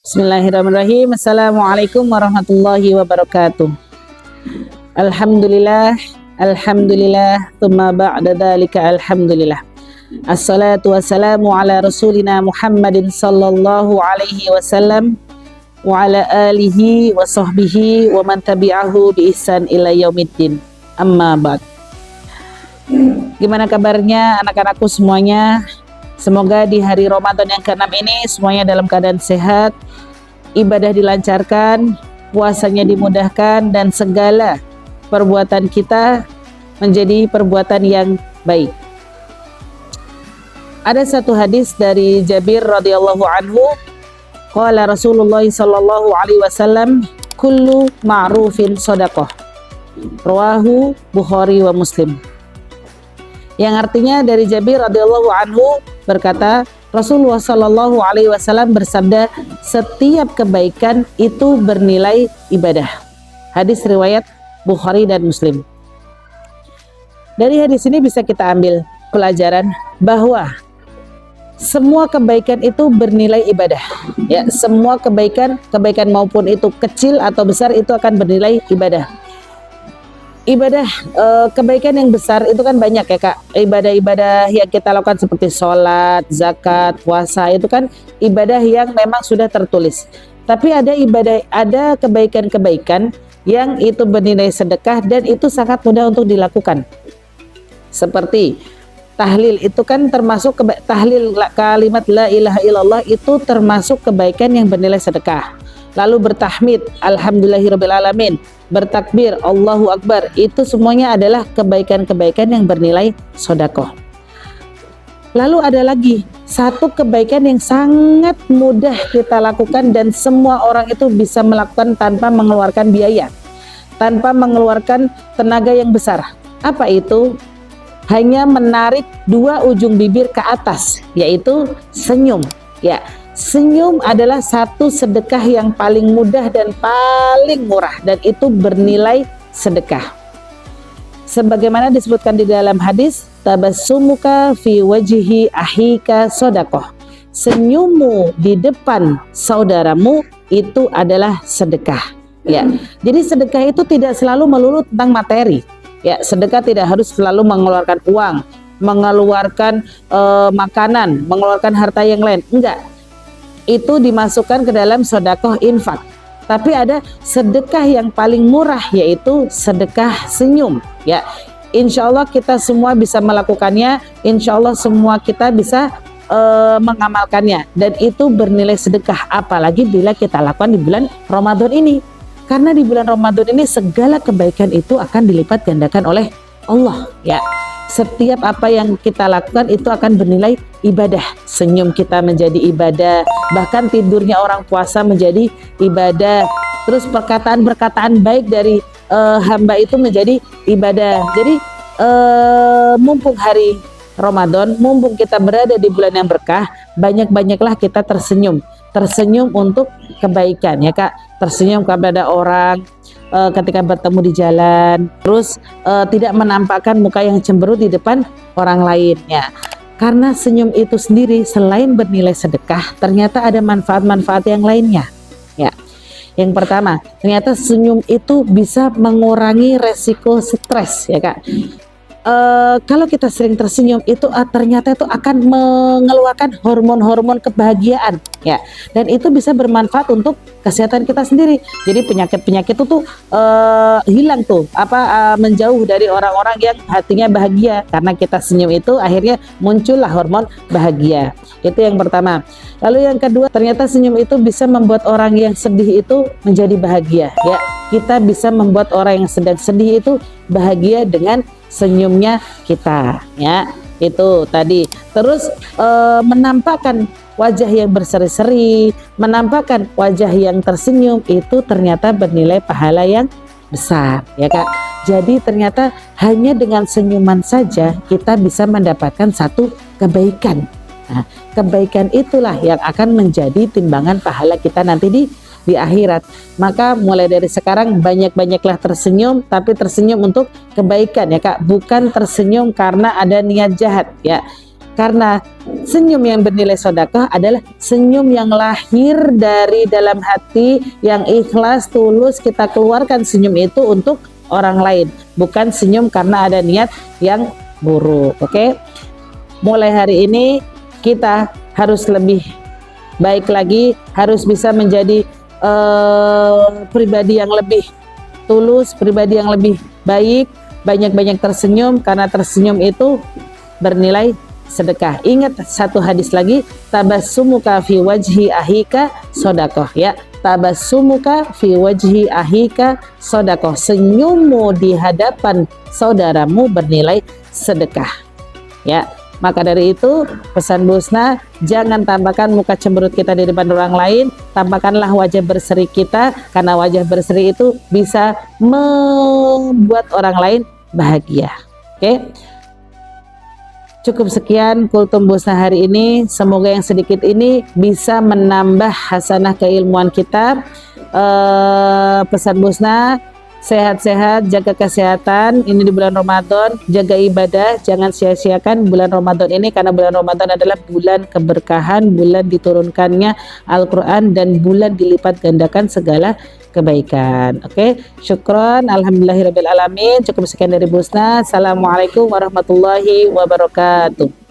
Bismillahirrahmanirrahim. Assalamualaikum warahmatullahi wabarakatuh. Alhamdulillah, alhamdulillah, thumma ba'da dzalika alhamdulillah. Assalatu wassalamu ala rasulina Muhammadin sallallahu alaihi wasallam wa ala alihi wa sahbihi wa man tabi'ahu bi ihsan ila yaumiddin. Amma ba'd. Gimana kabarnya anak-anakku semuanya? Semoga di hari Ramadan yang ke-6 ini semuanya dalam keadaan sehat, ibadah dilancarkan, puasanya dimudahkan, dan segala perbuatan kita menjadi perbuatan yang baik. Ada satu hadis dari Jabir radhiyallahu anhu, qala Rasulullah sallallahu alaihi wasallam, kullu ma'rufin shadaqah. Rawahu Bukhari wa Muslim. Yang artinya dari Jabir radhiyallahu anhu berkata, Rasulullah sallallahu alaihi wasallam bersabda, setiap kebaikan itu bernilai ibadah. Hadis riwayat Bukhari dan Muslim. Dari hadis ini bisa kita ambil pelajaran bahwa semua kebaikan itu bernilai ibadah. Ya, semua kebaikan maupun itu kecil atau besar itu akan bernilai ibadah. Ibadah kebaikan yang besar itu kan banyak ya Kak. Ibadah-ibadah yang kita lakukan seperti sholat, zakat, puasa itu kan ibadah yang memang sudah tertulis. Tapi ada kebaikan-kebaikan yang itu bernilai sedekah dan itu sangat mudah untuk dilakukan. Seperti tahlil itu kan termasuk tahlil kalimat la ilaha illallah itu termasuk kebaikan yang bernilai sedekah. Lalu bertahmid alhamdulillahirabbil alamin, bertakbir Allahu akbar, itu semuanya adalah kebaikan-kebaikan yang bernilai sedekah. Lalu ada lagi satu kebaikan yang sangat mudah kita lakukan dan semua orang itu bisa melakukan tanpa mengeluarkan biaya, tanpa mengeluarkan tenaga yang besar. Apa itu? Hanya menarik dua ujung bibir ke atas, yaitu senyum. Ya, senyum adalah satu sedekah yang paling mudah dan paling murah, dan itu bernilai sedekah. Sebagaimana disebutkan di dalam hadis, tabassumuka fi wajhi ahika shadaqah. Senyummu di depan saudaramu itu adalah sedekah. Ya, jadi sedekah itu tidak selalu melulu tentang materi. Ya, sedekah tidak harus selalu mengeluarkan uang, mengeluarkan makanan, mengeluarkan harta yang lain. Enggak. Itu dimasukkan ke dalam sedekah infak. Tapi ada sedekah yang paling murah, yaitu sedekah senyum. Ya, insya Allah kita semua bisa melakukannya. Insya Allah semua kita bisa mengamalkannya. Dan itu bernilai sedekah. Apalagi bila kita lakukan di bulan Ramadan ini. Karena di bulan Ramadan ini segala kebaikan itu akan dilipat gandakan oleh Allah. Ya, setiap apa yang kita lakukan itu akan bernilai ibadah. Senyum kita menjadi ibadah, bahkan tidurnya orang puasa menjadi ibadah. Terus perkataan-perkataan baik dari hamba itu menjadi ibadah. Jadi mumpung hari Ramadan, mumpung kita berada di bulan yang berkah, banyak-banyaklah kita tersenyum untuk kebaikan ya Kak. Tersenyum kepada orang ketika bertemu di jalan, terus tidak menampakkan muka yang cemberut di depan orang lain ya. Karena senyum itu sendiri selain bernilai sedekah, ternyata ada manfaat-manfaat yang lainnya ya. Yang pertama, ternyata senyum itu bisa mengurangi resiko stres ya Kak. Kalau kita sering tersenyum itu ternyata itu akan mengeluarkan hormon-hormon kebahagiaan ya, dan itu bisa bermanfaat untuk kesehatan kita sendiri. Jadi penyakit-penyakit itu hilang tuh, menjauh dari orang-orang yang hatinya bahagia. Karena kita senyum itu akhirnya muncullah hormon bahagia. Itu yang pertama. Lalu yang kedua, ternyata senyum itu bisa membuat orang yang sedih itu menjadi bahagia ya. Kita bisa membuat orang yang sedang sedih itu bahagia dengan senyumnya kita ya. Itu tadi. Terus menampakkan wajah yang berseri-seri, menampakkan wajah yang tersenyum, itu ternyata bernilai pahala yang besar ya Kak. Jadi ternyata hanya dengan senyuman saja kita bisa mendapatkan satu kebaikan. Nah, kebaikan itulah yang akan menjadi timbangan pahala kita nanti di akhirat. Maka mulai dari sekarang banyak-banyaklah tersenyum, tapi tersenyum untuk kebaikan ya Kak, bukan tersenyum karena ada niat jahat ya. Karena senyum yang bernilai sedekah adalah senyum yang lahir dari dalam hati, yang ikhlas, tulus, kita keluarkan senyum itu untuk orang lain, bukan senyum karena ada niat yang buruk. Oke? Mulai hari ini kita harus lebih baik lagi, harus bisa menjadi pribadi yang lebih tulus, pribadi yang lebih baik, banyak-banyak tersenyum, karena tersenyum itu bernilai sedekah. Ingat satu hadis lagi, tabassumuka fi wajhi ahika sodakoh, ya. Tabassumuka fi wajhi ahika sodakoh, senyummu di hadapan saudaramu bernilai sedekah, ya. Maka dari itu pesan Bu Husna, jangan tampakkan muka cemberut kita di depan orang lain, tampakkanlah wajah berseri kita, karena wajah berseri itu bisa membuat orang lain bahagia. Oke? Cukup sekian kultum Bu Husna hari ini. Semoga yang sedikit ini bisa menambah hasanah keilmuan kita. Pesan Bu Husna, sehat-sehat, jaga kesehatan ini di bulan Ramadan, jaga ibadah, jangan sia-siakan bulan Ramadan ini, karena bulan Ramadan adalah bulan keberkahan, bulan diturunkannya Al-Quran, dan bulan dilipat gandakan segala kebaikan. Oke, syukron, alhamdulillahirabbil alamin. Cukup sekian dari Bu Husna. Assalamualaikum warahmatullahi wabarakatuh.